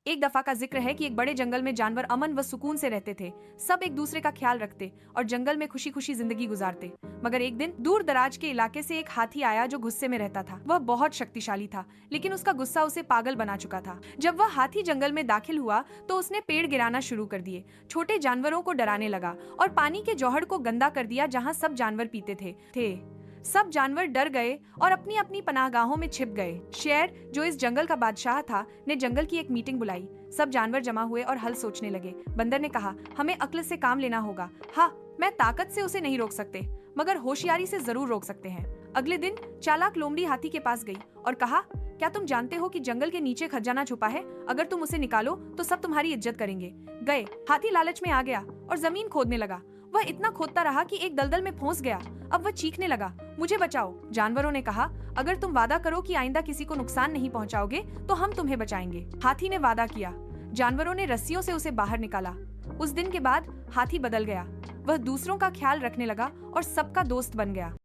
एक दफा का जिक्र है कि एक बड़े जंगल में जानवर अमन व सुकून से रहते थे। सब एक दूसरे का ख्याल रखते और जंगल में खुशी खुशी जिंदगी गुजारते। मगर एक दिन दूर दराज के इलाके से एक हाथी आया जो गुस्से में रहता था। वह बहुत शक्तिशाली था, लेकिन उसका गुस्सा उसे पागल बना चुका था। जब वह हाथी जंगल में दाखिल हुआ तो उसने पेड़ गिराना शुरू कर दिए, छोटे जानवरों को डराने लगा और पानी के जौहर को गंदा कर दिया जहाँ सब जानवर पीते थे। सब जानवर डर गए और अपनी अपनी पनाहगाहों में छिप गए। शेर, जो इस जंगल का बादशाह था, ने जंगल की एक मीटिंग बुलाई। सब जानवर जमा हुए और हल सोचने लगे। बंदर ने कहा, हमें अक्ल से काम लेना होगा। हाँ, मैं ताकत से उसे नहीं रोक सकते, मगर होशियारी से जरूर रोक सकते हैं। अगले दिन चालाक लोमड़ी हाथी के पास गई और कहा, क्या तुम जानते हो कि जंगल के नीचे खजाना छुपा है? अगर तुम उसे निकालो तो सब तुम्हारी इज्जत करेंगे। गए हाथी लालच में आ गया और जमीन खोदने लगा। वह इतना खोदता रहा कि एक दलदल में फंस गया। अब वह चीखने लगा, मुझे बचाओ। जानवरों ने कहा, अगर तुम वादा करो कि आइंदा किसी को नुकसान नहीं पहुंचाओगे तो हम तुम्हें बचाएंगे। हाथी ने वादा किया। जानवरों ने रस्सियों से उसे बाहर निकाला। उस दिन के बाद हाथी बदल गया। वह दूसरों का ख्याल रखने लगा और सबका दोस्त बन गया।